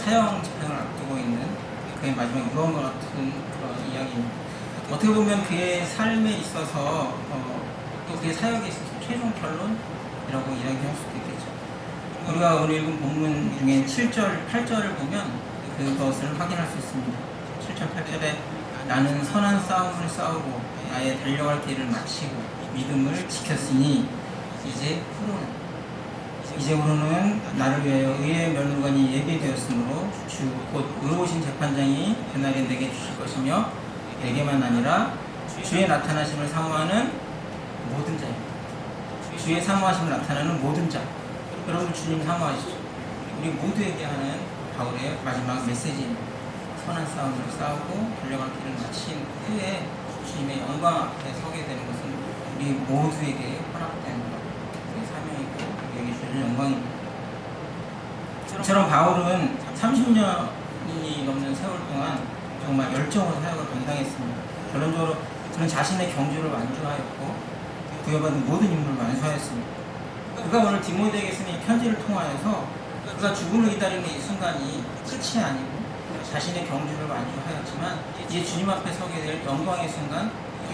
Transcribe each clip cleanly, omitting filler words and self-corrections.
사형 집행을 앞두고 있는 그의 마지막 유언과 같은 그런 이야기입니다. 어떻게 보면 그의 삶에 있어서 또 그의 사역에 있어서 최종 결론이라고 이야기할 수도 있겠죠. 우리가 오늘 읽은 본문 중에 7절, 8절을 보면 그것을 확인할 수 있습니다. 7절, 8절에 나는 선한 싸움을 싸우고 나의 달려갈 길을 마치고 믿음을 지켰으니 이제부로는 나를 위하여 의의 면류관이 예비되었으므로 주 곧 의로우신 재판장이 그날에 내게 주실 것이며 내게만 아니라 주의 나타나심을 사모하는 모든 자입니다. 주의 사모하심을 나타나는 모든 자. 여러분 주님 사모하시죠. 우리 모두에게 하는 바울의 마지막 메시지입니다. 선한 싸움을 싸우고 달려갈 길을 마친 후에 주님의 영광 앞에 서게 되는 것은 우리 모두에게 허락된 우리의 사명이고 우리에게 주는 영광입니다. 이처럼 바울은 30년이 넘는 세월 동안 정말 열정으로 사역을 감당했습니다. 결론적으로 그는 자신의 경주를 완주하였고 부여받은 모든 임무를 완수하였습니다. 그가 오늘 디모데에게 쓰는 편지를 통하여서 그가 죽음을 기다리는 이 순간이 끝이 아니고 자신의 경주를 완주하였지만 이제 주님 앞에 서게 될 영광의 순간,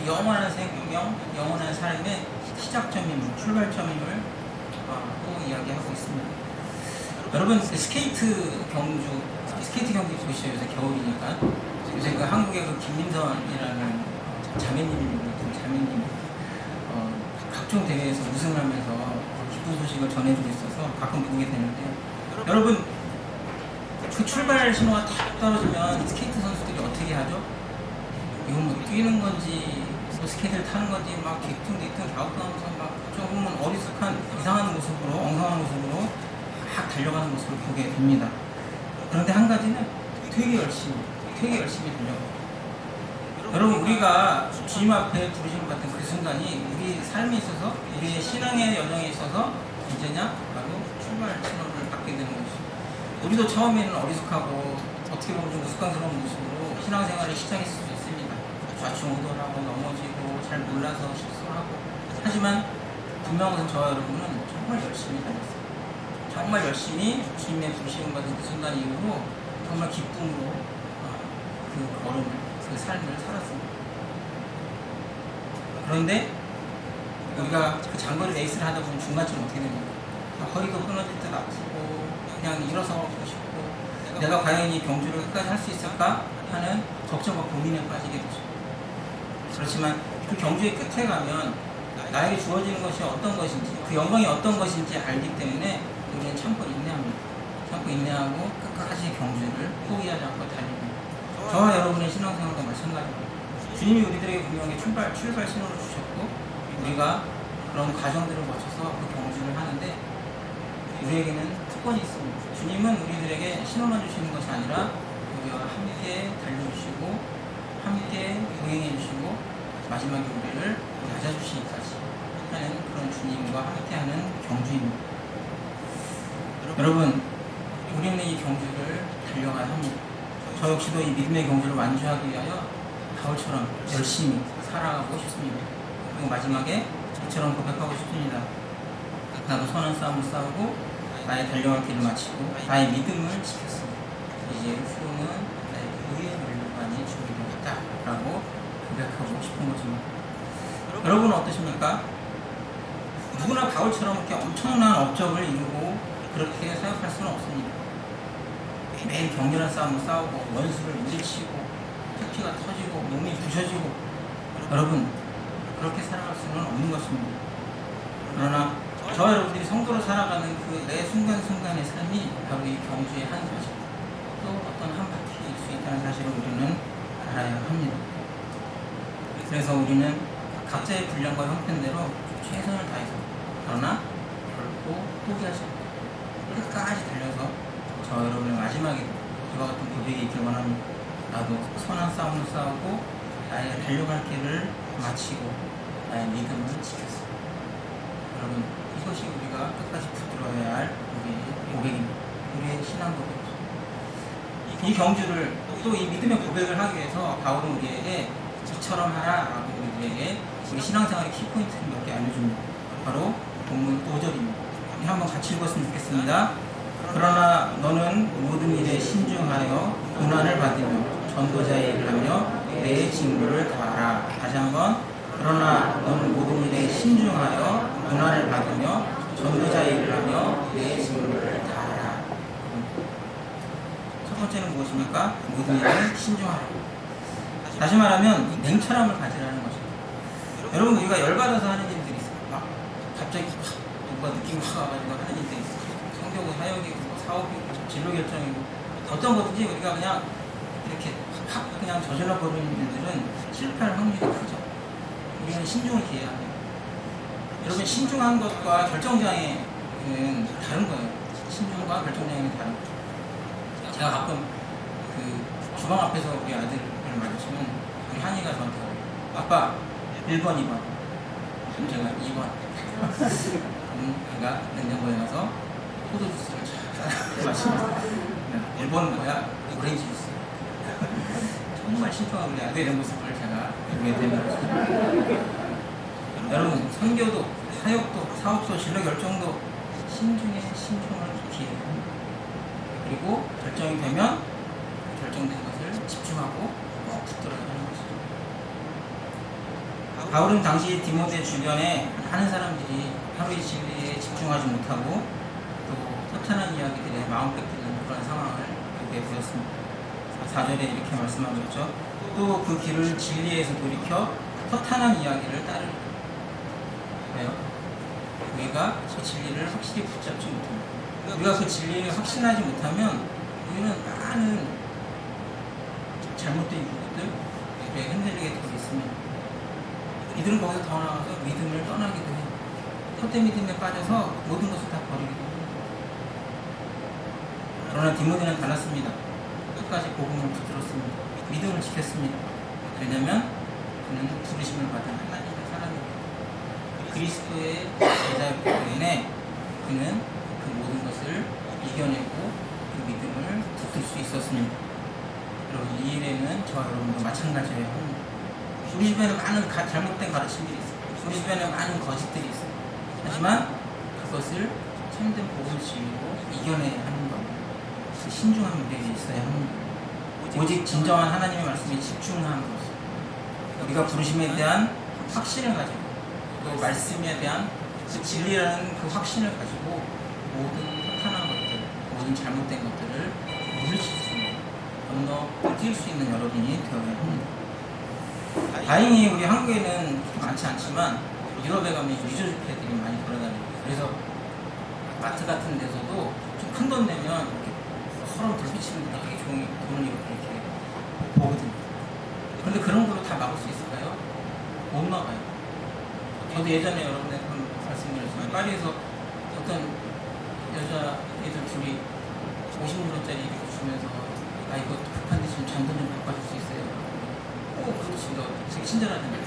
영원한 생명, 영원한 삶의 시작점임을, 출발점임을 또 이야기하고 있습니다. 여러분 스케이트 경기 보시죠. 요새 겨울이니까 요새 그 한국의 그 김민선이라는 자매님이 각종 대회에서 우승하면서 기쁜 소식을 전해주고 있어서 가끔 보게 되는데요. 여러분 그 출발 신호가 탁 떨어지면 스케이트 선수들이 어떻게 하죠? 이건 뭐 뛰는 건지 뭐 스케이트를 타는 건지 막 뒤뚱뒤뚱 갸우뚱하면서 막 조금은 어리숙한 이상한 모습으로 엉성한 모습으로 막 달려가는 모습을 보게 됩니다. 그런데 한 가지는 되게 열심히 달려가요. 여러분 우리가 주님 앞에 부르심 같은 그 순간이 우리 삶에 있어서 우리의 신앙의 여정에 있어서 언제냐? 바로 출발 신호를 받게 되는 것이죠. 우리도 처음에는 어리숙하고 어떻게 보면 좀 우스꽝스러운 모습으로 신앙생활을 시작했을 수 있습니다. 좌충우돌하고 넘어지고 잘 몰라서 실수하고. 하지만 분명한 저와 여러분은 정말 열심히 다녔어요. 정말 열심히 주님의 부르심을 받은 그 순간 이후로 정말 기쁨으로 그 걸음을, 그 삶을 살았습니다. 그런데 우리가 그 장거리 레이스를 하다 보면 중간쯤 어떻게 됩니까? 허리도 끊어질 듯 아프고 그냥 일어서고 싶고 내가 과연 이 경주를 끝까지 할 수 있을까 하는 걱정과 고민에 빠지게 되죠. 그렇지만 그 경주의 끝에 가면 나에게 주어지는 것이 어떤 것인지, 그 영광이 어떤 것인지 알기 때문에 우리는 참고 인내합니다. 참고 인내하고 끝까지 경주를 포기하지 않고 달립니다. 저와 여러분의 신앙생활도 마찬가지입니다. 주님이 우리들에게 분명히 출발 신호를 주셨고 우리가 그런 과정들을 거쳐서 그 경주를 하는데 우리에게는 특권이 있습니다. 주님은 우리들에게 신호만 주시는 것이 아니라 우리와 함께 달려주시고 함께 동행해주시고 마지막에 우리를 맞아주시기까지 하는 그런 주님과 함께하는 경주입니다. 여러분 우리는 이 경주를 달려가야 합니다. 저 역시도 이 믿음의 경주를 완주하기 위하여 바울처럼 열심히 살아가고 싶습니다. 그리고 마지막에 저처럼 고백하고 싶습니다. 나도 선한 싸움을 싸우고 나의 달려갈 길을 마치고 나의 믿음을 지켰습니다. 이제 후로는 나의 의의 면류관이 준비되었다 라고 고백하고 싶은 것입니다. 여러분은 어떠십니까? 누구나 바울처럼 이렇게 엄청난 업적을 이루고 그렇게 생각할 수는 없습니다. 매일 격렬한 싸움을 싸우고 원수를 물리치고 피가 터지고 몸이 부셔지고 여러분 그렇게 살아갈 수는 없는 것입니다. 그러나 저와 여러분들이 성도로 살아가는 그 매 순간순간의 삶이 바로 이 경주의 한 가지 또 어떤 한 바퀴일 수 있다는 사실을 우리는 알아야 합니다. 그래서 우리는 각자의 분량과 형편대로 최선을 다해서 그러나 결코 포기하지 않고 끝까지 달려서 저와 여러분의 마지막에 이와 같은 고백이 있길 원합니다. 나도 선한 싸움을 싸우고 나의 달려갈 길을 마치고 나의 믿음을 지켰어. 여러분 이것이 우리가 끝까지 붙들어야 할 우리의 고백입니다. 우리의 신앙 고백입니다. 이 경주를 또 이 믿음의 고백을 하기 위해서 바울은 우리에게 이처럼 하라라고 우리에게 우리 신앙생활의 키포인트를 몇 개 알려줍니다. 바로 본문 5절입니다. 우리 한번 같이 읽었으면 좋겠습니다. 그러나 너는 모든 일에 신중하여 고난을 받으며 전도자의 일을 하며 내 직무를 다하라. 다시 한번. 그러나 너는 모든 일에 신중하여 고난을 받으며 전도자의 일을 하며 내 직무를 다하라. 첫 번째는 무엇입니까? 모든 일에 신중하라. 다시 말하면 냉철함을 가지라는 거죠. 여러분, 우리가 열받아서 하는 일들이 있어요. 막 갑자기 뭔가 느낌이 확 와가지고 하는 일들이 있어요. 성경은 사역이고 사업이고 진로 결정이고 어떤 거든지 우리가 그냥 이렇게 확 그냥 저질러 버리는 일들은 실패할 확률이 크죠. 우리는 신중을 기해야 합니다. 여러분, 신중한 것과 결정장애는 다른 거예요. 신중과 결정장애는 다른 거죠. 제가 가끔 그 주방 앞에서 우리 아들을 마주치면 우리 한이가 저한테 아빠 1번, 2번. 제가 2번. 그러니까 냉장고에 가서 포도주스를 잘 마시면서 1번은 뭐야? 오렌지 주스. 정말 신중한 우리 아들의 모습을 제가 보게 됩니다. 여러분, 선교도, 사역도, 사업도, 진로 결정도 신중에 신중을 기해야 합니다. 그리고 결정이 되면 결정된 것을 집중하고 꼭 붙들어야 하는 것이죠. 바울은 당시 디모데 주변에 많은 사람들이 하루의 진리에 집중하지 못하고 또 허탄한 이야기들에 마음 뺏기는 그런 상황을 보게 되었습니다. 4절에 이렇게 말씀하고 있죠. 또 그 길을 진리에서 돌이켜 허탄한 이야기를 따르고. 왜요? 우리가 그 진리를 확실히 붙잡지 못합니다. 우리가 그 진리를 확신하지 못하면 우리는 많은 잘못된 이유들에 흔들리게 되고 있습니다. 이들은 거기서 더 나아가서 믿음을 떠나기도 해요. 헛된 믿음에 빠져서 모든 것을 다 버리기도 해요. 그러나 디모데는 달랐습니다. 끝까지 복음을 붙들었습니다. 믿음을 지켰습니다. 왜냐하면 그는 부르심을 받은 하나님의 사람입니다. 그리스도의 제자였기 때문에 그는 그 모든 것을 이겨내고 그 믿음을 붙들 수 있었습니다. 여러분, 이 일에는 저와 여러분도 마찬가지예요. 우리 주변에 많은 잘못된 가르침들이 있어요. 우리 주변에 많은 거짓들이 있어요. 하지만 그것을 참된 복음을 지니고 이겨내야 하는 겁니다. 신중한 우리에게 있어야 합니다. 오직 진정한 하나님의 말씀에 집중하는 것을, 우리가 부르심에 대한 확신을 가지고 또 말씀에 대한 그 진리라는 그 확신을 가지고 모든 허탄한 것들, 모든 잘못된 것들을 물리칠 수 있는, 건너뛸 수 있는 여러분이 되어야 합니다. 다행히 우리 한국에는 많지 않지만 유럽에 가면 유저 집회들이 많이 돌아다니고, 그래서 마트 같은 데서도 좀 큰 돈 내면 이렇게 서로 불빛치는 되게 좋은 돈을 이렇게 보거든요. 그런데 그런 걸로 다 막을 수 있을까요? 못 막아요. 저도 예전에 여러분한테 말씀드렸지만 파리에서 어떤 여자애들 둘이 50유로짜리 이렇게 주면서 아 이거 급한데 지금 잔돈 좀 바꿔줄 수 있어요? 그렇지, 너 되게 친절하네.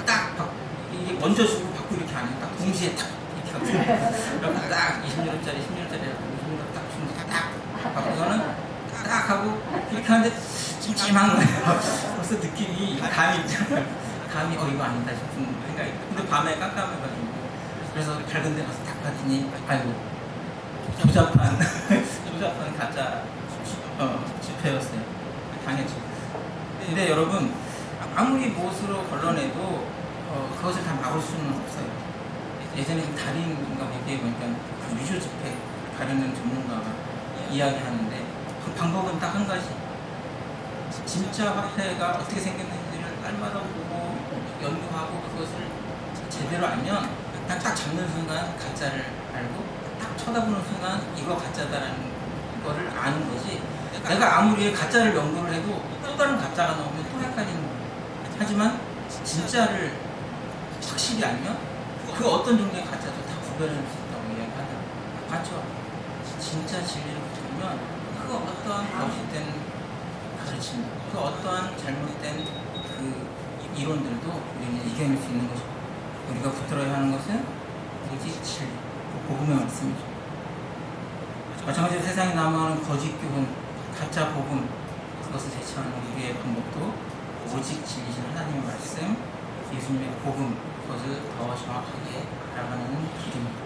딱 이게 먼저 주고 받고 이렇게 안 해요. 딱 동시에 딱 이렇게 하고 그러면 딱 20유로짜리 10유로짜리 50유로 딱 주면서 딱 받고서는 딱 하고 이렇게 하는데 찜찜한 거예요. 벌써 느낌이 감이 이거 아니다 싶은 생각이. 근데 밤에 깜깜해가지고 그래서 밝은 데 가서 딱 봤더니 아이고 조잡한 가짜 집회였어요. 당했죠. 근데 여러분, 아무리 무엇으로 걸러내도 그것을 다 막을 수는 없어요. 예전에 달인인가 어디에 보니까 유저 집회 가르는 전문가가 이야기하는데 그 방법은 딱 한 가지. 진짜 화폐가 어떻게 생겼는지를 날마다 보고 연구하고 그것을 제대로 알면 딱 잡는 순간 가짜를 알고 딱 쳐다보는 순간 이거 가짜다라는 거를 아는 거지. 내가 아무리 가짜를 연구를 해도 또 다른 가짜가 나오면 또 헷갈리는 거예요. 하지만 진짜를 확실히 알면 그 어떤 종류의 가짜도 다 구별할 수 있다고 이야기하더라고요. 맞죠? 진짜 진리를 붙으면 그 어떠한 거짓된 가르침, 그 어떠한 잘못된 그 이론들도 우리는 이겨낼 수 있는 것이고, 우리가 붙들어야 하는 것은 오직 진리, 복음의 말씀이죠. 마찬가지로 세상에 남아하는 거짓 교훈, 가짜 복음, 그것을 대처하는 우리의 방법도 오직 진리신 하나님의 말씀, 예수님의 복음, 그것을 더 정확하게 알아가는 길입니다.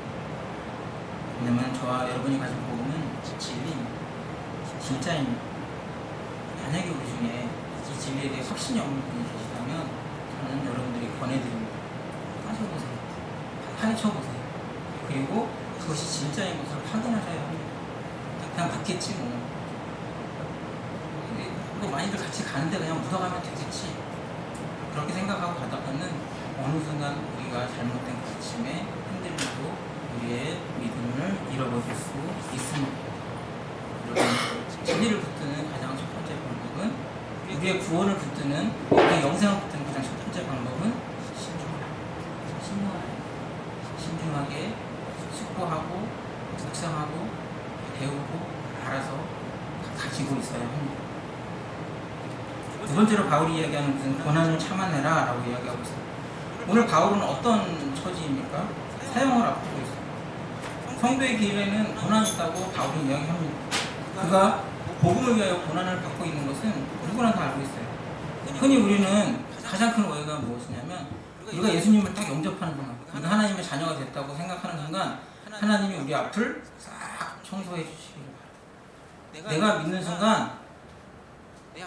왜냐면 저와 여러분이 가진 복음은 진리입니다. 진짜입니다. 만약에 우리 중에 이 진리에 대해 확신이 없는 분이 계시다면 저는 여러분들이 권해드립니다. 따져보세요. 파헤쳐보세요. 그리고 그것이 진짜인 것을 확인하셔야 합니다. 그냥 받겠지 뭐 많이들 같이 가는데 그냥 묻어가면 되겠지, 그렇게 생각하고 가다가는 어느 순간 우리가 잘못된 가르침에 흔들리고 우리의 믿음을 잃어버릴 수 있습니다. 진리를 붙드는 가장 첫 번째 방법은, 우리의 구원을 붙드는, 우리의 영생을 붙드는 가장 첫 번째 방법은 신중하게 숙고하고 묵상하고 배우고 알아서 가지고 있어야 합니다. 두 번째로 바울이 이야기하는 것은 고난을 참아내라 라고 이야기하고 있습니다. 오늘 바울은 어떤 처지입니까? 사형을 앞두고 있어요. 성도의 길에는 고난이 있다고 바울은 이야기합니다. 그가 복음을 위하여 고난을 받고 있는 것은 누구나 다 알고 있어요. 흔히 우리는 가장 큰 오해가 무엇이냐면, 우리가 예수님을 딱 영접하는 순간, 우리가 하나님의 자녀가 됐다고 생각하는 순간 하나님이 우리 앞을 싹 청소해 주시기를 바랍니다. 내가 믿는 순간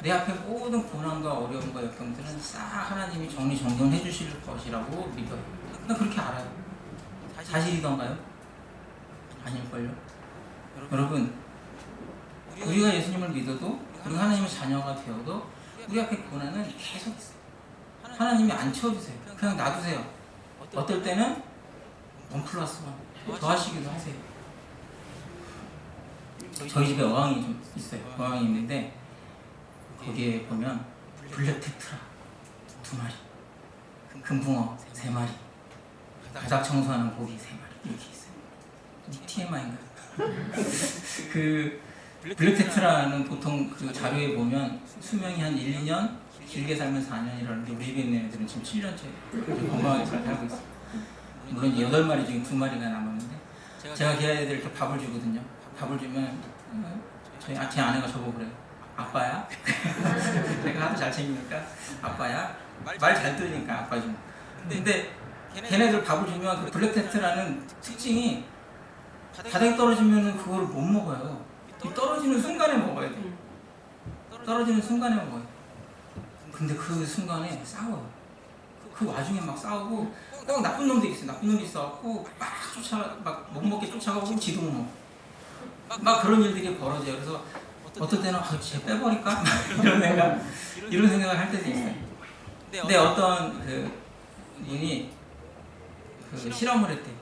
내 앞에 모든 고난과 어려움과 역경들은 싹 하나님이 정리정돈해 주실 것이라고 믿어요. 나 그렇게 알아요. 사실이던가요? 아닐걸요? 여러분, 우리가 예수님을 믿어도, 우리가 하나님의 자녀가 되어도 우리 앞에 고난은 계속 있어요. 하나님이 안 채워주세요. 그냥 놔두세요. 어떨 때는 1+1 더하시기도 하세요. 저희 집에 어항이 좀 있어요. 어항이 있는데 거기에 보면 블랙 테트라 2마리, 금붕어 3마리, 바닥 청소하는 고기 3마리 이렇게 있어요. TMI인가요? 그 블랙 테트라는 보통 그 자료에 보면 수명이 한 1, 2년, 길게 살면 4년이라는데 우리 집에 있는 애들은 지금 7년째 건강하게 잘 살고 있어요. 물론 8마리 중에 2마리가 남았는데, 제가 걔네들 이렇게 밥을 주거든요. 밥을 주면 제 아내가 저보고 그래요. 아빠야? 제가 하도 잘 챙기니까 아빠야? 말 잘 들으니까 아빠 좀. 근데 걔네들 밥을 주면 그 블랙 테트라는 특징이 바닥에 떨어지면 그걸 못 먹어요. 떨어지는 순간에 먹어야 돼. 떨어지는 순간에 먹어요. 근데 그 순간에 싸워요. 그 와중에 막 싸우고, 꼭 나쁜 놈들이 있어요. 나쁜 놈들이 있어갖고 막 못 먹게 쫓아가고 지도 못 먹어. 막 그런 일들이 벌어져요. 그래서 어떨 때는 쟤 빼버릴까? 이런 생각을 할 때도 있어요. 근데 어떤 그 분이 그 실험을 했대요.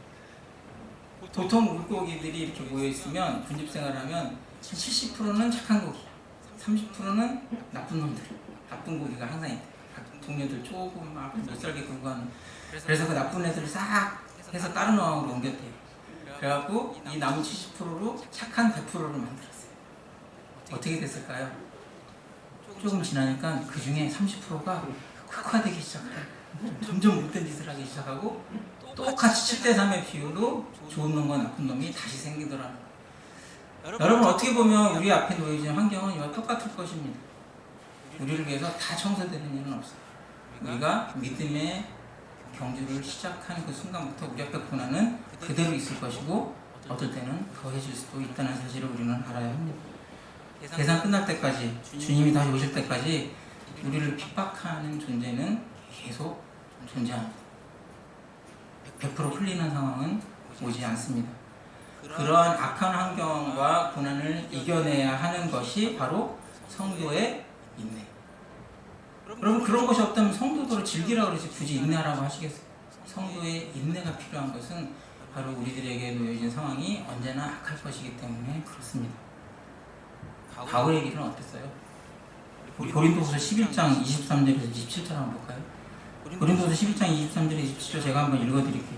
보통 물고기들이 이렇게 모여있으면, 군집생활을 하면 70%는 착한 고기, 30%는 나쁜 놈들, 나쁜 고기가 항상 있대요. 동료들 조금 막 낯설게 굴고 하는. 그래서 그 나쁜 애들을 싹 해서 다른 어항으로 옮겼대요. 그래갖고 이 남은 70%로 착한 100%를 만들었어요. 어떻게 됐을까요? 조금 지나니까 그 중에 30%가 흑화되기 시작해요. 점점 못된 짓을 하기 시작하고, 똑같이 7대3의 비율로 좋은 놈과 나쁜 놈이 다시 생기더라는 거예요. 여러분, 어떻게 보면 우리 앞에 놓여진 환경은 이와 똑같을 것입니다. 우리를 위해서 다 청소되는 일은 없어요. 우리가 믿음의 경주를 시작하는 그 순간부터 우리 앞에 고난은 그대로 있을 것이고, 어떨 때는 더해질 수도 있다는 사실을 우리는 알아야 합니다. 계산 끝날 때까지, 주님이 다시 오실 때까지 우리를 핍박하는 존재는 계속 존재합니다. 100% 풀리는 상황은 오지 않습니다. 그러한 악한 환경과 고난을 이겨내야 하는 것이 바로 성도의 인내. 여러분, 그런 것이 없다면 성도들을 즐기라고 그러지 굳이 인내하라고 하시겠어요? 성도의 인내가 필요한 것은 바로 우리들에게 놓여진 상황이 언제나 악할 것이기 때문에 그렇습니다. 바울의 길은 어땠어요? 고린도후서 11장 23절에서 27절 한번 볼까요? 고린도후서 11장 23절에서 27절 제가 한번 읽어드릴게요.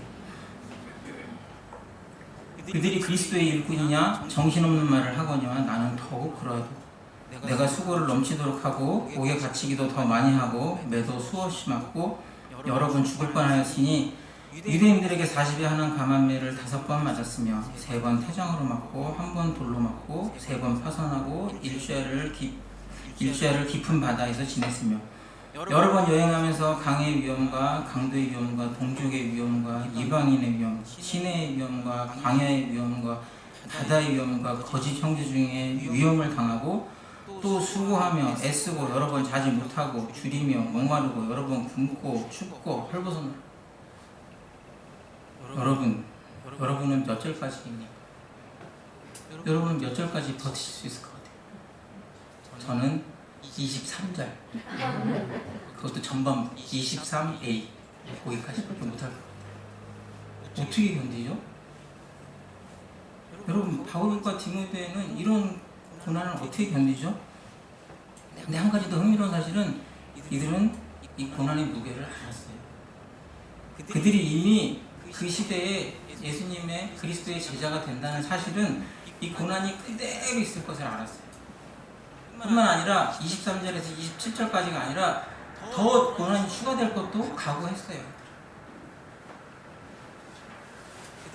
그들이 그리스도의 일꾼이냐 정신없는 말을 하거니와 나는 더욱 그러하도 내가 수고를 넘치도록 하고 옥에 갇히기도 더 많이 하고 매도 수없이 맞고 여러 번 죽을 뻔하였으니 유대인들에게 40에 하는 감한매를 5번 맞았으며 3번 태장으로 맞고 1번 돌로 맞고 3번 파선하고 일주야를 깊은 바다에서 지냈으며 여러 번 여행하면서 강의 위험과 강도의 위험과 동족의 위험과 이방인의 위험, 시내의 위험과 광야의 위험과 바다의 위험과 거짓 형제 중에 위험을 당하고 또 수고하며 애쓰고 여러 번 자지 못하고 줄이며 목마르고 여러 번 굶고 춥고 헐벗은 여러분은 몇 절까지입니까? 여러분은 몇 절까지 버티실 수 있을 것 같아요? 저는 23절, 그것도 전반 23A, 거기까지밖에 못할 것 같아요. 어떻게 견디죠? 여러분, 바울과 디모데는 이런 고난을 어떻게 견디죠? 근데 한 가지 더 흥미로운 사실은 이들은 이 고난의 무게를 알았어요. 그들이 이미 그 시대에 예수님의 그리스도의 제자가 된다는 사실은 이 고난이 그대로 있을 것을 알았어요. 뿐만 아니라 23절에서 27절까지가 아니라 더 고난이 추가될 것도 각오했어요.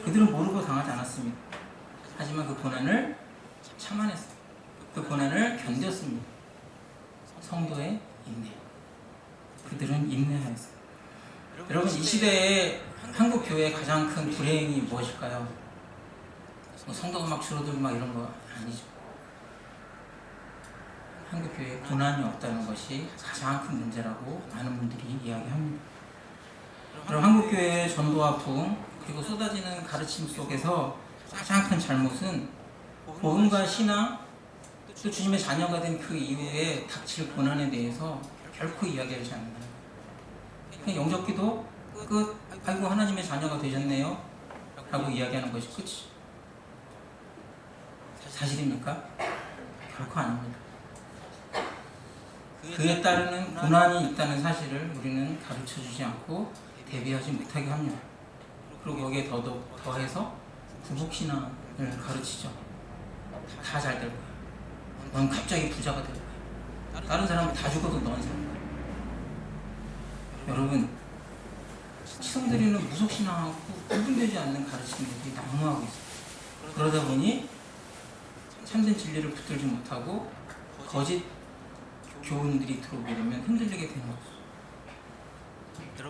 그들은 모르고 당하지 않았습니다. 하지만 그 고난을 참아냈어요. 그 고난을 견뎠습니다. 성도의 인내. 그들은 인내하였어요. 여러분, 이 시대에 한국 교회의 가장 큰 불행이 무엇일까요? 성도가 막 줄어들고 막 이런 거 아니죠. 한국 교회에 고난이 없다는 것이 가장 큰 문제라고 많은 분들이 이야기합니다. 여러분, 한국 교회의 전도와 부흥 그리고 쏟아지는 가르침 속에서 가장 큰 잘못은 복음과 신앙 또 주님의 자녀가 된 그 이후에 닥칠 고난에 대해서 결코 이야기하지 않는다. 그냥 영접기도 끝, 아이고 하나님의 자녀가 되셨네요 라고 이야기하는 것이 끝이죠. 사실입니까? 결코 아닙니다. 그에 따르는 고난이 있다는 사실을 우리는 가르쳐주지 않고 대비하지 못하게 합니다. 그리고 거기에 더해서 구복신앙을 가르치죠. 다 잘 될 거야. 넌 갑자기 부자가 될 거야. 다른 사람은 다 죽어도 넌 살 거야. 여러분, 치성들이는 무속신앙하고 구분되지 않는 가르침들이 난무하고 있어요. 그러다 보니 참된 진리를 붙들지 못하고 거짓 교훈들이 들어오게 되면 흔들리게 되는 거죠.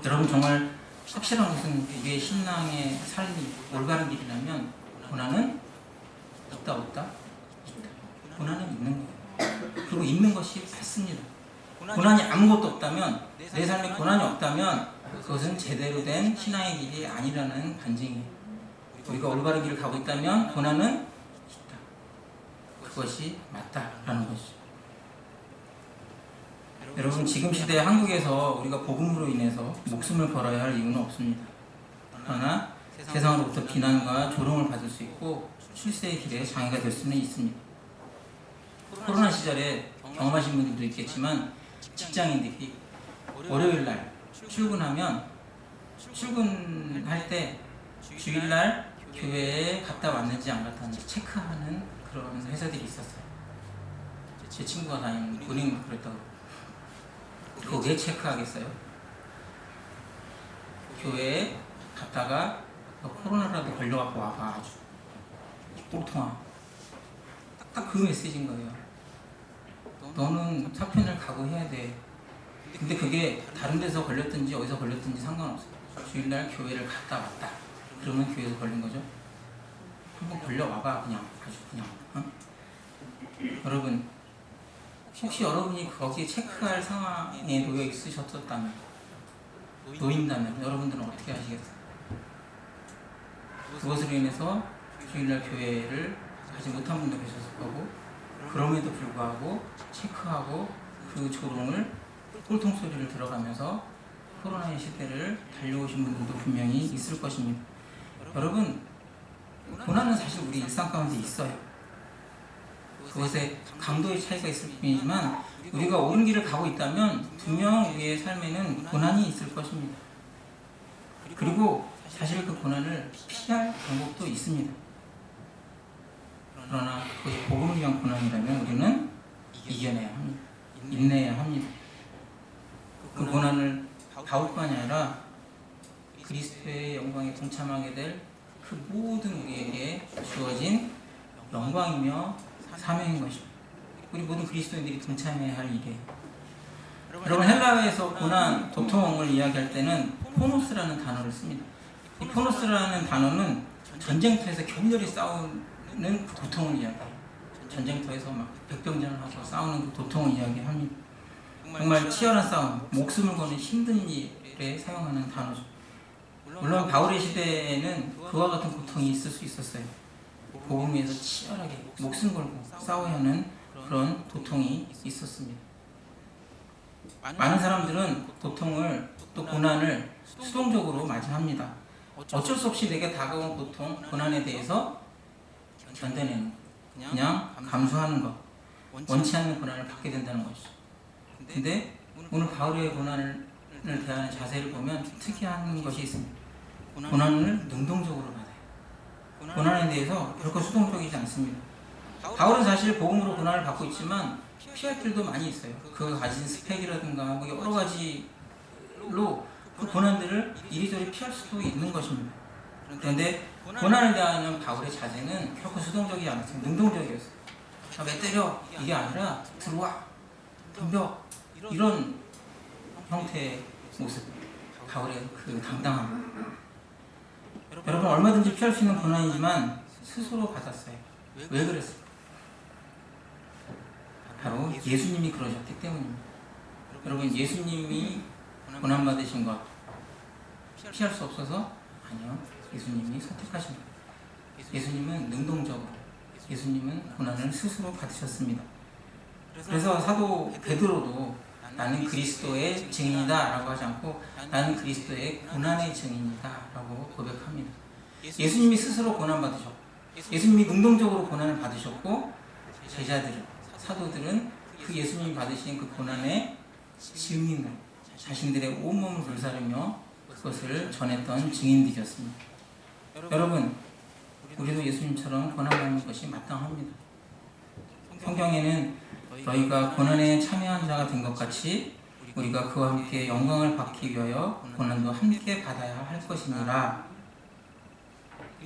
여러분, 정말 확실한 것은 우리의 신앙의 삶이 올바른 길이라면 고난은 있다 없다? 있다. 고난은 있는 거예요. 그리고 있는 것이 맞습니다. 고난이 아무것도 없다면, 내 삶에 고난이 없다면 그것은 제대로 된 신앙의 길이 아니라는 반증이에요. 우리가 올바른 길을 가고 있다면 고난은 있다. 그것이 맞다라는 것이죠. 여러분, 지금 시대 한국에서 우리가 복음으로 인해서 목숨을 걸어야 할 이유는 없습니다. 그러나 세상으로부터 비난과 조롱을 받을 수 있고 출세의 길에 장애가 될 수는 있습니다. 코로나 시절에 경험하신 분들도 있겠지만 직장인들이 월요일날 출근할 때 주일날 교회에 갔다 왔는지 안 갔다 왔는지 체크하는 그런 회사들이 있었어요. 제 친구가 다니는 은행 그랬다고. 그거 왜 체크하겠어요? 교회에 갔다가 코로나라도 걸려갖고 와봐. 아주 꼴통아. 딱 그 메시지인 거예요. 너는 사편을 각오해야 돼. 근데 그게 다른 데서 걸렸든지 어디서 걸렸든지 상관없어요. 주일날 교회를 갔다 왔다. 그러면 교회에서 걸린 거죠. 한번 걸려와봐. 그냥 아주 그냥. 여러분, 혹시 여러분이 거기에 체크할 상황에 놓여 있으셨다면, 놓인다면 여러분들은 어떻게 하시겠어요? 그것으로 인해서 주일날 교회를 가지 못한 분도 계셨을 거고, 그럼에도 불구하고 체크하고 그 조롱을 꼴통소리를 들어가면서 코로나의 시대를 달려오신 분들도 분명히 있을 것입니다. 여러분, 고난은 사실 우리 일상 가운데 있어요. 그것에 강도의 차이가 있을 뿐이지만 우리가 옳은 길을 가고 있다면 분명 우리의 삶에는 고난이 있을 것입니다. 그리고 사실 그 고난을 피할 방법도 있습니다. 그러나 그것이 복음을 위한 고난이라면 우리는 이겨내야 합니다. 인내해야 합니다. 그 고난을 바울뿐만이 아니라 그리스도의 영광에 동참하게 될 그 모든 우리에게 주어진 영광이며 사명인 것입니다. 우리 모든 그리스도인들이 동참해야 할 일이에요. 여러분 헬라어에서 고난, 고통을 이야기할 때는 포노스라는 단어를 씁니다. 이 포노스라는 단어는 전쟁터에서 격렬히 싸우는 그 고통을 이야기해요. 전쟁터에서 막 백병전을 하고 싸우는 그 고통을 이야기합니다. 정말 치열한 싸움, 목숨을 거는 힘든 일에 사용하는 단어죠. 물론 바울의 시대에는 그와 같은 고통이 있을 수 있었어요. 복음 위에서 치열하게 목숨 걸고 싸워야 하는 그런 고통이 있었습니다. 많은 사람들은 고통을 또 고난을 수동적으로 맞이합니다. 어쩔 수 없이 내게 다가온 고통, 고난에 대해서 견뎌내는 것, 그냥 감수하는 것, 원치 않는 고난을 받게 된다는 것이죠. 근데 오늘 바울의 고난을 대하는 자세를 보면 특이한 것이 있습니다. 고난을 능동적으로 받아요. 고난에 대해서 결코 수동적이지 않습니다. 바울은 사실 복음으로 고난을 받고 있지만 피할 길도 많이 있어요. 그 가진 스펙이라든가 여러 가지로 그 고난들을 이리저리 피할 수도 있는 것입니다. 그런데 고난을 대하는 바울의 자세는 결코 수동적이지 않았어요. 능동적이었어요. 왜 때려? 이게 아니라 들어와, 덤벼, 이런 형태의 모습. 바울의 그 당당함. 여러분 얼마든지 피할 수 있는 고난이지만 스스로 받았어요. 왜 그랬어요? 바로 예수님이 그러셨기 때문입니다. 여러분 예수님이 고난받으신 것 피할 수 없어서? 아니요. 예수님이 선택하신 것. 예수님은 능동적으로 예수님은 고난을 스스로 받으셨습니다. 그래서 사도 베드로도 나는 그리스도의 증인이다 라고 하지 않고 나는 그리스도의 고난의 증인이다 라고 고백합니다. 예수님이 스스로 고난받으셨고 예수님이 능동적으로 고난을 받으셨고 제자들은 사도들은 그 예수님이 받으신 그 고난의 증인을 자신들의 온몸을 불사르며 그것을 전했던 증인들이었습니다. 여러분 우리도 예수님처럼 고난받는 것이 마땅합니다. 성경에는 너희가 고난에 참여한 자가 된 것 같이 우리가 그와 함께 영광을 받기 위하여 고난도 함께 받아야 할 것이니라.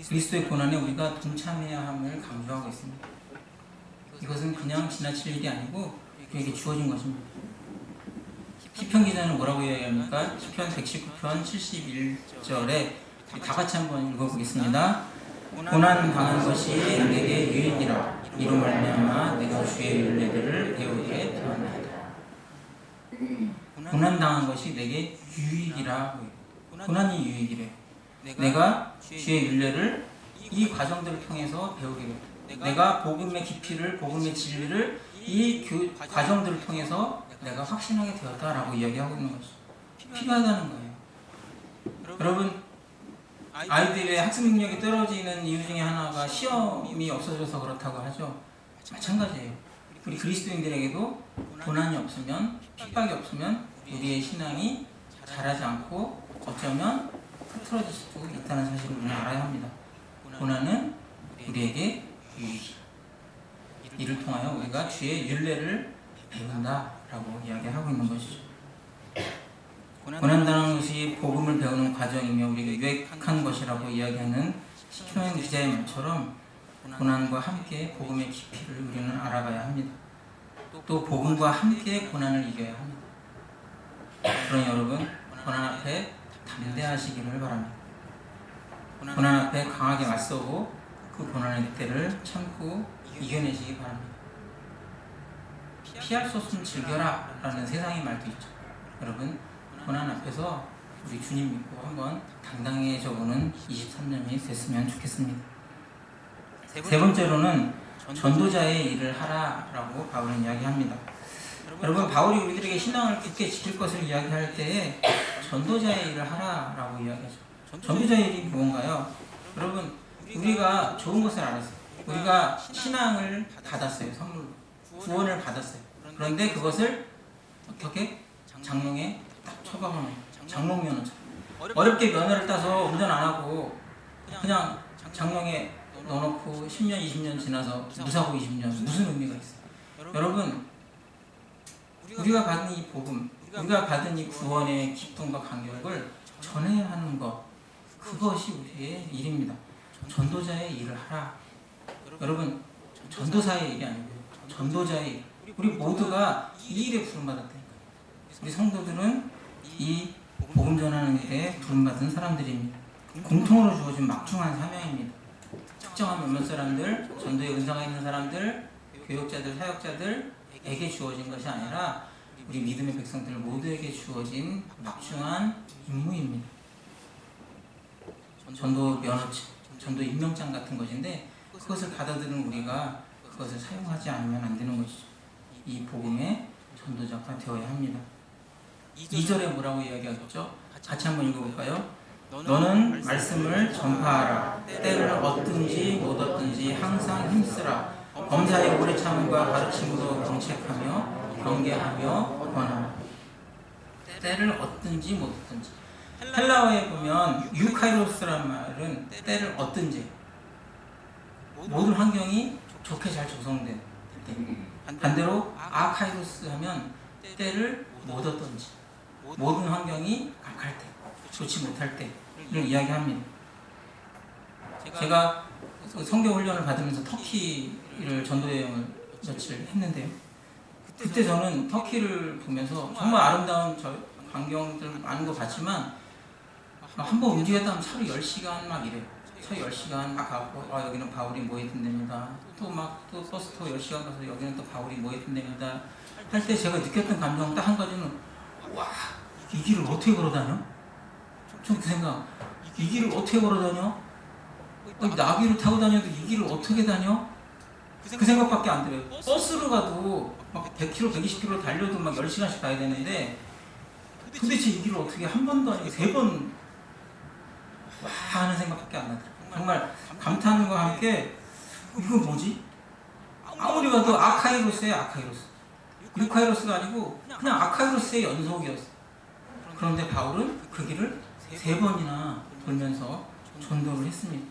그리스도의 고난에 우리가 동참해야 함을 강조하고 있습니다. 이것은 그냥 지나칠 일이 아니고 우리에게 주어진 것입니다. 시편 기자는 뭐라고 이야기합니까? 시편 119편 71절에 다 같이 한번 읽어보겠습니다. 고난 당한 것이 내게 유익이라 이로 말미암아 내가 주의 율례들을 배우게 되었나이다. 고난 당한 것이 내게 유익이라. 고난이 유익이래. 내가 주의 율례를 이 과정들을 통해서 배우게 됐다. 내가 복음의 깊이를 복음의 진리를 이 과정들을 통해서 내가 확신하게 되었다라고 이야기하고 있는 것이죠. 필요하다는 거예요. 여러분 아이들의 학습 능력이 떨어지는 이유 중에 하나가 시험이 없어져서 그렇다고 하죠. 마찬가지예요. 우리 그리스도인들에게도 고난이 없으면 핍박이 없으면 우리의 신앙이 자라지 않고 어쩌면 흐트러질 수도 있다는 사실을 우리는 알아야 합니다. 고난은 우리에게 유익이다. 이를 통하여 우리가 주의 율례를 배운다라고 이야기하고 있는 것이죠. 고난당하는 것이 복음을 배우는 과정이며 우리에게 유익한 것이라고 이야기하는 시편 기자의 말처럼 고난과 함께 복음의 깊이를 우리는 알아가야 합니다. 또 복음과 함께 고난을 이겨야 합니다. 그러니 여러분 고난 앞에 담대하시기를 바랍니다. 고난 앞에 강하게 맞서고 그 고난의 때를 참고 이겨내시기 바랍니다. 피할 수 없으면 즐겨라 라는 세상의 말도 있죠. 여러분 고난 앞에서 우리 주님 믿고 한번 당당해져보는 23년이 됐으면 좋겠습니다. 세 번째로는 전도자의 일을 하라라고 바울은 이야기합니다. 여러분 바울이 우리들에게 신앙을 굳게 지킬 것을 이야기할 때에 전도자의 일을 하라라고 이야기하죠. 전도자의 일이 무언가요? 여러분 우리가 좋은 것을 알았어요. 우리가 신앙을 받았어요. 선물로 구원을 받았어요. 그런데 그것을 어떻게 장롱에 딱 처박아놓은 장롱면허처럼 어렵게 면허를 따서 운전 안 하고 그냥 장롱에 넣어놓고 10년 20년 지나서 무사고 20년 무슨 의미가 있어요? 여러분 우리가 받은 이 복음 우리가 받은 이 구원의 기쁨과 감격을 전해야 하는 것 그것이 우리의 일입니다. 전도자의 일을 하라. 여러분 전도사의 일이 아니고요. 전도자의 일. 우리 모두가 이 일에 부름받았다니까요. 우리 성도들은 이 복음 전하는 일에 부름받은 사람들입니다. 공통으로 주어진 막중한 사명입니다. 특정한 몇몇 사람들, 전도의 은사가 있는 사람들, 교역자들, 사역자들에게 주어진 것이 아니라 우리 믿음의 백성들 모두에게 주어진 막중한 임무입니다. 전도 면허증, 전도 임명장 같은 것인데 그것을 받아들인 우리가 그것을 사용하지 않으면 안 되는 것이죠. 이 복음의 전도자가 되어야 합니다. 2절에 뭐라고 이야기하겠죠? 같이 한번 읽어볼까요? 너는 말씀을 전파하라. 때를 얻든지 못 얻든지 항상 힘쓰라. 범사의 오래 참음과 가르침으로 정책하며 경계하며 권하라. 때를 얻든지 못 얻든지. 헬라어에 보면 유카이로스란 말은 때를 얻든지 모든 환경이 좋게 잘 조성된 때. 반대로 아카이로스 하면 때를 못 얻든지 모든 환경이 악할 때, 좋지 못할 때를 이야기합니다. 제가 성경 훈련을 받으면서 터키를 전도여행을 며칠 했는데요. 그때 저는 터키를 보면서 정말 아름다운 광경들 많은 거 봤지만 한번 움직였다 하면 차로 10시간 막 이래요. 차 10시간 막 가고 여기는 바울이 모였던 데입니다. 또 버스 타고 10시간 가서 여기는 또 바울이 모였던 데입니다. 할 때 제가 느꼈던 감정 딱 한 가지는 와, 이 길을 어떻게 걸어다녀? 좀 그 생각, 이 길을 어떻게 걸어다녀? 나귀를 타고 다녀도 이 길을 어떻게 다녀? 그 생각밖에 안 들어요. 버스로 가도 막 100km, 120km 달려도 막 10시간씩 가야 되는데 도대체 이 길을 어떻게 한 번도 아니고 3번 와 하는 생각밖에 안 나더라고요. 정말 감탄과 함께 이건 뭐지? 아무리 봐도 아카이로스예요. 아카이로스. 유카이로스가 아니고 그냥 아카이로스의 연속이었어. 그런데 바울은 그 길을 3번이나 돌면서 전도를 했습니다.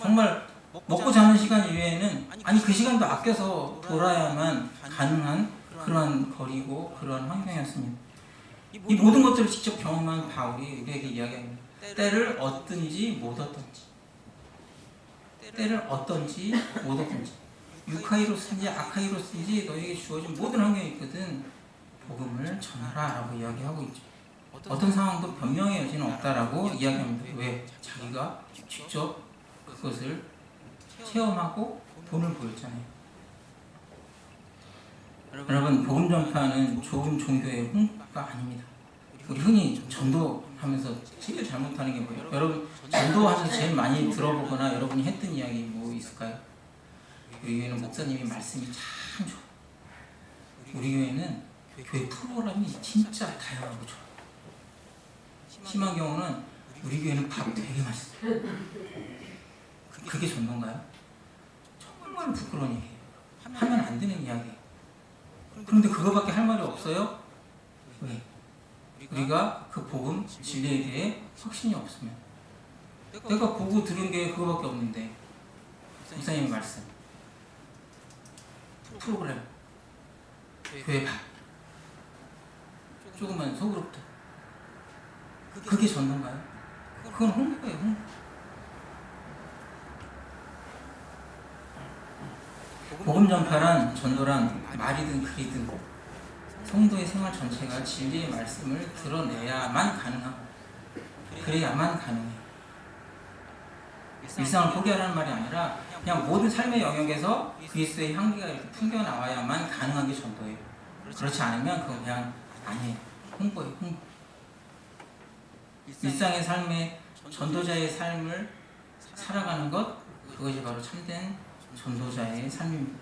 정말 먹고 자는 시간 이외에는 그 시간도 아껴서 돌아야만 가능한 그러한 거리고 그러한 환경이었습니다. 이 모든 것들을 직접 경험한 바울이 우리에게 이야기합니다. 때를 얻든지 못 얻든지, 때를 얻든지 못 얻든지, 유카이로스인지 아카이로스인지 너에게 주어진 모든 환경이 있거든 복음을 전하라 라고 이야기하고 있죠. 어떤 상황도 변명의 여지는 없다라고 이야기합니다. 왜? 자기가 직접 그것을 체험하고 돈을 보였잖아요. 여러분, 복음 전파는 좋은 종교의 홍보가 아닙니다. 우리 흔히 전도하면서 제일 잘못하는 게 뭐예요? 여러분, 전도하면서 제일 많이 들어보거나 여러분이 했던 이야기 뭐 있을까요? 우리 교회는 목사님이 말씀이 참 좋아요. 우리 교회는 교회 프로그램이 진짜 다양하고 좋아요. 심한 경우는 우리 교회는 밥 되게 맛있어요. 그게 전도인가요? 정말 부끄러운 얘기예요. 하면 안 되는 이야기예요. 그런데 그거밖에 할 말이 없어요? 왜? 우리가 그 복음, 진리에 대해 확신이 없으면. 내가 보고 들은 게 그거밖에 없는데 목사님의 말씀, 프로그램, 교회 밥, 조그만 소그룹도 그게 전도인가요? 그건 홍보예요. 홍보. 복음 전파란, 전도란 말이든 글이든 성도의 생활 전체가 진리의 말씀을 드러내야만 가능하고 그래야만 가능해요. 일상을 포기하라는 말이 아니라 그냥 모든 삶의 영역에서 그리스도의 향기가 이렇게 풍겨나와야만 가능한 게 전도예요. 그렇지 않으면 그건 그냥 아니에요. 홍보예요. 홍보. 일상의 삶에 전도자의 삶을 살아가는 것, 그것이 바로 참된 전도자의 삶입니다.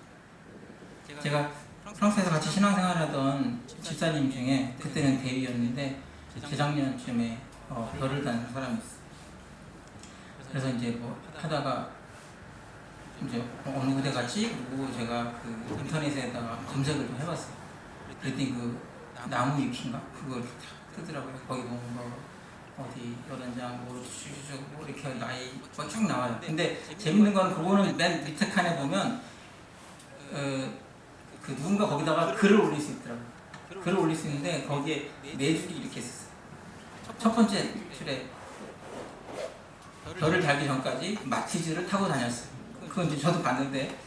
제가 프랑스에서 같이 신앙생활하던 집사님 중에 그때는 대위였는데 재작년쯤에 별을 단 사람이 있어요. 그래서 이제 뭐 하다가 이제 어느 군데 갔지? 그리고 제가 그 인터넷에다가 검색을 좀 해봤어요. 그랬더니 그 나무 위키인가? 그걸 다 뜨더라고요. 거기 보면 뭐 어디 연단장 뭐 슈슈 뭐 이렇게 나이 뭐 쭉 나와요. 근데 재밌는 건 그거는 맨 밑에 칸에 보면 그 누군가 거기다가 글을 올릴 수 있더라고요. 글을 올릴 수 있는데 거기에 4줄이 이렇게 있었어요. 첫 번째 줄에 별을 달기 전까지 마티즈를 타고 다녔어요. 그건 이제 저도 봤는데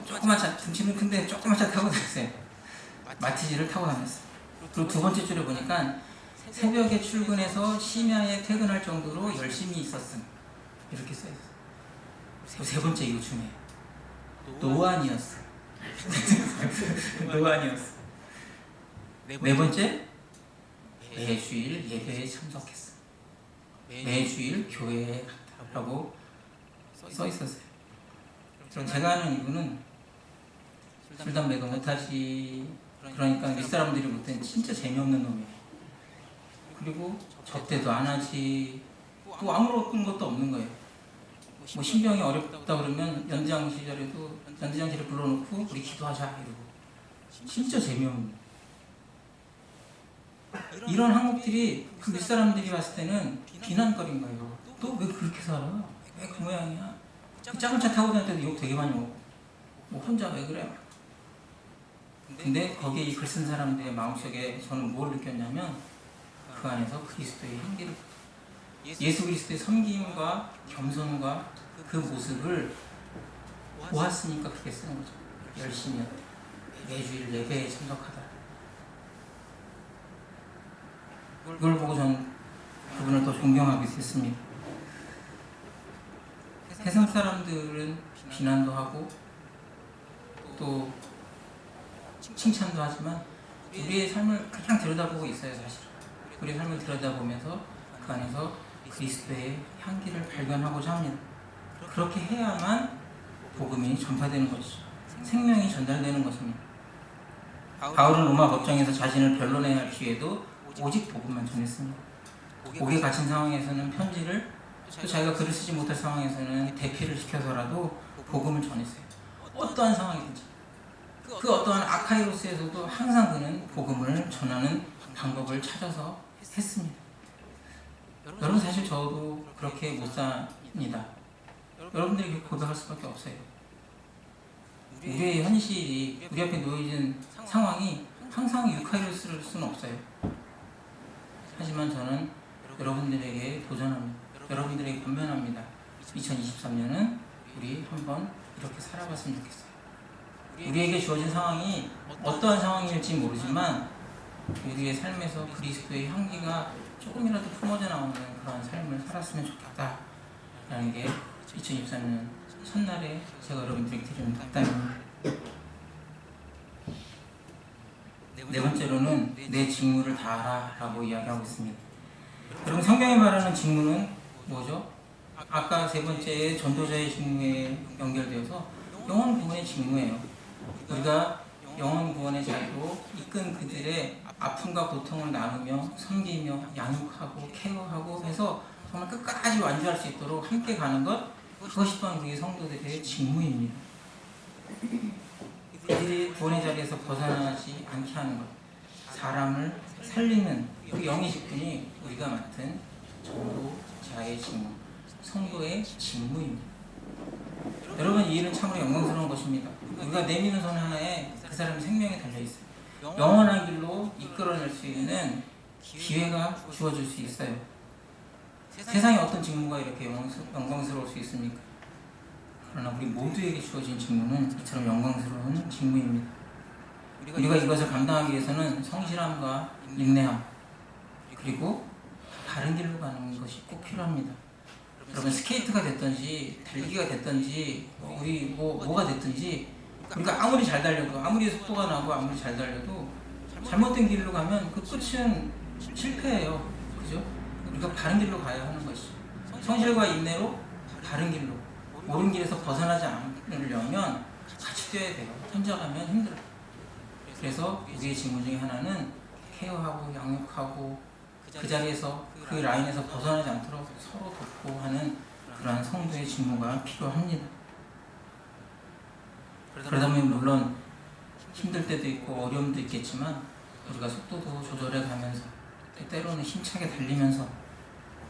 조그만 차, 등치는 큰데 조그만 차 타고 다녔어요. 마티즈를 타고 다녔어요. 그리고 두 번째 줄에 보니까 새벽에 출근해서 심야에 퇴근할 정도로 열심히 있었음. 이렇게 써있어요. 그리고 세 번째 이거 중요해요. 노안이었어. 노안이었어. 네 번째, 매주일 예배에 참석했어. 매주일 교회에 갔다라고 써 있었어요. 그럼 제가 아는 이유는 술 담배도 못하지. 그러니까 윗사람들이 볼 땐 진짜 재미없는 놈이에요. 그리고 접대도 안 하지. 또 아무런 것도 없는 거예요. 뭐 신병이 어렵다 그러면 연장 시절에도 연장실에 불러놓고 우리 기도하자 이러고 진짜 재미없는. 이런 항목들이 그 윗사람들이 봤을 때는 비난거리인 거예요. 너 왜 그렇게 살아? 왜 그 모양이야? 그 작은 차 타고 다닐 때도 욕 되게 많이 먹고 뭐 혼자 왜 그래? 근데 거기에 이 글 쓴 사람들의 마음속에 저는 뭘 느꼈냐면 그 안에서 그리스도의 향기를, 예수 그리스도의 섬김과 겸손과 그 모습을 보았으니까 그렇게 쓰는 거죠. 열심히 매주일 예배에 참석하다. 그걸 보고 저는 그분을 더 존경하게 됐습니다. 세상 사람들은 비난도 하고 또 칭찬도 하지만 우리의 삶을 그냥 들여다보고 있어요. 사실 우리의 삶을 들여다보면서 그 안에서 그리스도의 향기를 발견하고자 합니다. 그렇게 해야만 복음이 전파되는 것이죠. 생명이 전달되는 것입니다. 바울은 로마 법정에서 자신을 변론해야 할 기회도 오직 복음만 전했습니다. 옥에 갇힌 상황에서는 편지를, 또 자기가 글을 쓰지 못할 상황에서는 대피를 시켜서라도 복음을 전했어요. 어떠한 상황이든지. 그 어떠한 아카이로스에서도 항상 그는 복음을 전하는 방법을 찾아서 했습니다. 여러분 사실 저도 그렇게 못 삽니다. 여러분들이 고백할 수밖에 없어요. 우리의 현실이 우리 앞에 놓여진 상황이 항상 유카이로스일 수는 없어요. 하지만 저는 여러분들에게 도전합니다. 여러분들에게 권면합니다. 2023년은 우리 한번 이렇게 살아봤으면 좋겠어요. 우리에게 주어진 상황이 어떠한 상황일지 모르지만 우리의 삶에서 그리스도의 향기가 조금이라도 품어져 나오는 그런 삶을 살았으면 좋겠다 라는 게 2023년 첫날에 제가 여러분들에게 드리는 답답입니다. 네 번째로는 내 직무를 다하라 라고 이야기하고 있습니다. 여러분 성경이 말하는 직무는 뭐죠? 아까 세 번째의 전도자의 직무에 연결되어서 영혼 구원의 직무예요. 우리가 영혼 구원의 자리로 이끈 그들의 아픔과 고통을 나누며 섬기며 양육하고 케어하고 해서 정말 끝까지 완주할 수 있도록 함께 가는 것, 그것이 또한 우리 성도들의 직무입니다. 그들이 구원의 자리에서 벗어나지 않게 하는 것, 사람을 살리는 그 영의 직분이 우리가 맡은 전도자의 직무, 성도의 직무입니다. 여러분 이 일은 참으로 영광스러운 것입니다. 우리가 내미는 손 하나에 그 사람의 생명이 달려있어요. 영원한 길로 이끌어낼 수 있는 기회가 주어질 수 있어요. 세상에 어떤 직무가 이렇게 영광스러울 수 있습니까? 그러나 우리 모두에게 주어진 직무는 이처럼 영광스러운 직무입니다. 우리가 이것을 감당하기 위해서는 성실함과 인내함, 그리고 바른 길로 가는 것이 꼭 필요합니다. 여러분 스케이트가 됐든지 달리기가 됐든지 우리 뭐가 됐든지 우리가 아무리 잘 달려도, 아무리 속도가 나고 아무리 잘 달려도 잘못된 길로 가면 그 끝은 실패예요. 그죠? 우리가 바른 길로 가야 하는 것이죠. 성실과 인내로 바른 길로, 옳은 길에서 벗어나지 않으려면 같이 뛰어야 돼요. 혼자 가면 힘들어요. 그래서 우리의 직무 중에 하나는 케어하고 양육하고 그 자리에서 그 라인에서 벗어나지 않도록 서로 돕고 하는 그러한 성도의 직무가 필요합니다. 그러다 보면 물론 힘들 때도 있고 어려움도 있겠지만 우리가 속도도 조절해 가면서 때로는 힘차게 달리면서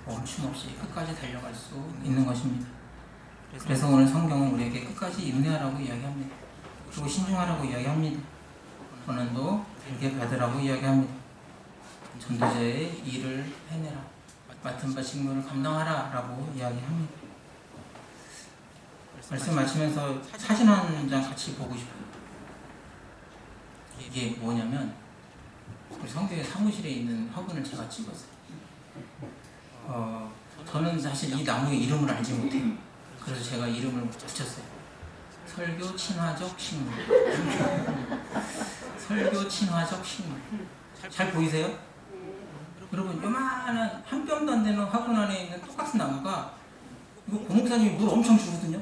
멈춤없이 끝까지 달려갈 수 있는 것입니다. 그래서 오늘 성경은 우리에게 끝까지 인내하라고 이야기합니다. 그리고 신중하라고 이야기합니다. 고난도 달게 받으라고 이야기합니다. 전도자의 일을 해내라, 맡은 바 직무를 감당하라 라고 이야기합니다. 말씀 마치면서 사진 한 장 같이 보고 싶어요. 이게 뭐냐면 우리 성교회 사무실에 있는 화분을 제가 찍었어요. 저는 사실 이 나무의 이름을 알지 못해요. 그래서 제가 이름을 붙였어요. 설교 친화적 식물. 설교 친화적 식물. 잘 보이세요? 여러분, 요만한 한 뼘도 안 되는 화분 안에 있는 똑같은 나무가 이거 고목사님이 물 엄청 주거든요.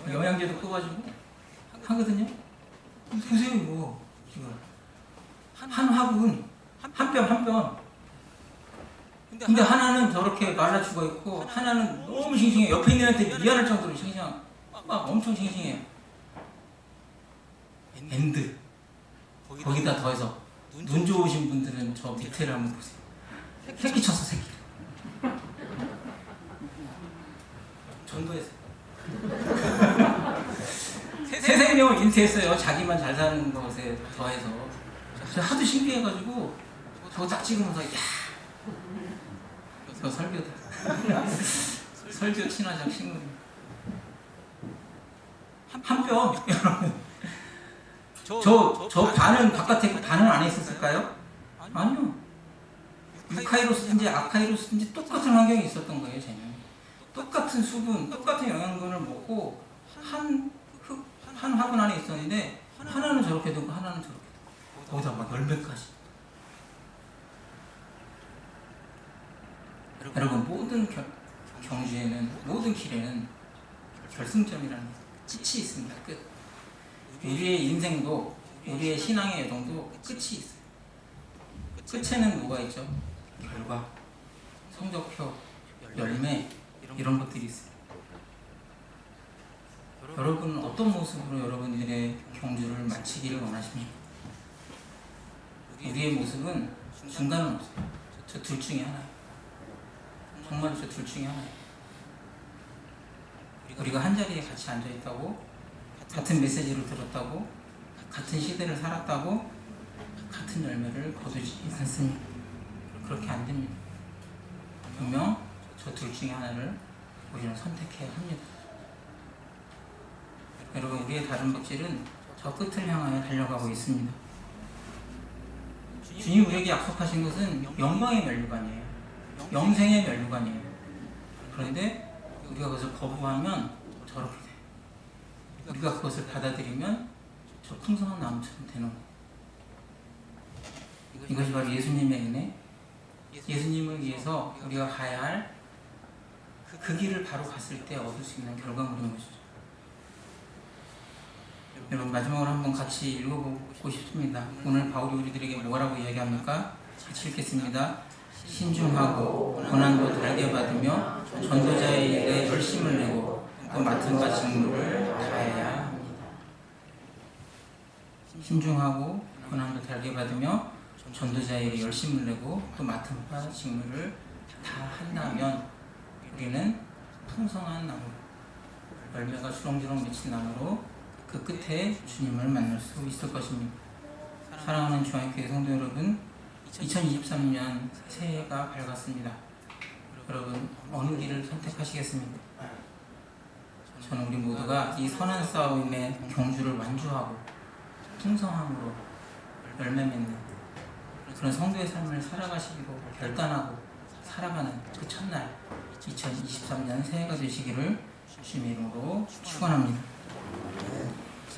그리고 영양제도 뽑아주고 하거든요. 보세요, 이거. 한 화분, 한 뼘. 근데 하나는 저렇게 말라 죽어 있고 하나는 너무 싱싱해. 옆에 있는 애한테 미안할 정도로 싱싱한, 막 엄청 싱싱해요. 밴드. 거기다 더해서 눈 좋으신 분들은 저 밑에를 한번 보세요. 새끼 쳤어, 새끼. 전도했어요. 새 생명을 인쇄했어요. 자기만 잘 사는 것에 더해서. 제가 하도 신기해가지고 저거 딱 찍으면서 야, 저 설교다. 설교 친화적 식물. 한 뼘. 저 반은 바깥에 반은 안에 있었을까요? 아니요. 유카이로스든지 아카이로스든지 똑같은 환경이 있었던 거예요, 쟤는. 똑같은 수분, 똑같은 영양분을 먹고 한 화분 안에 있었는데 하나는 저렇게 되고 하나는 저렇게 되고 거기다 막 열매까지. 여러분, 모든 경주에는, 모든 길에는 결승점이라는 끝이 있습니다. 끝. 우리의 인생도, 우리의 신앙의 여정도 끝이 있어요. 끝에는 뭐가 있죠? 결과, 성적표, 열매, 이런 것들이 있어요. 여러분은 어떤 모습으로 여러분들의 경주를 마치기를 원하십니까? 우리의 모습은 중간은 없어요. 저 둘 중에 하나예요. 정말 저 둘 중에 하나예요. 우리가 한 자리에 같이 앉아있다고, 같은 메시지를 들었다고, 같은 시대를 살았다고 같은 열매를 거두지 않습니다. 그렇게 안 됩니다. 분명 저 둘 중에 하나를 우리는 선택해야 합니다. 여러분, 우리의 다른 복질은 저 끝을 향하여 달려가고 있습니다. 주님 우리에게 약속하신 것은 영광의 면류관이에요. 영생의 면류관이에요. 그런데 우리가 그것을 거부하면 저렇게 돼요. 우리가 그것을 받아들이면 저 풍성한 나무처럼 되는 거예요. 이것이 바로 예수님의 은혜, 예수님을 위해서 우리가 가야 할 그 길을 바로 갔을 때 얻을 수 있는 결과물인 것이죠. 여러분, 마지막으로 한번 같이 읽어보고 싶습니다. 오늘 바울이 우리들에게 뭐라고 이야기합니까? 같이 읽겠습니다. 신중하고 고난도 달게 받으며 전도자의 일에 열심을 내고 또 맡은 바 직무를 다해야 합니다. 신중하고 고난도 달게 받으며 전도자의 일에 열심을 내고 또 맡은 바 직무를 다 한다면 우리는 풍성한 나무, 열매가 주렁주렁 맺힌 나무로 그 끝에 주님을 만날 수 있을 것입니다. 사랑하는 중앙교회 성도 여러분, 2023년 새해가 밝았습니다. 여러분, 어느 길을 선택하시겠습니까? 저는 우리 모두가 이 선한 싸움의 경주를 완주하고 풍성함으로 열매 맺는 그런 성도의 삶을 살아가시기로 결단하고 살아가는 그 첫날 2023년 새해가 되시기를 주님의 이름으로 축원합니다.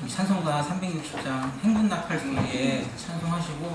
찬송가 360장 행군낙할 소리에 찬송하시고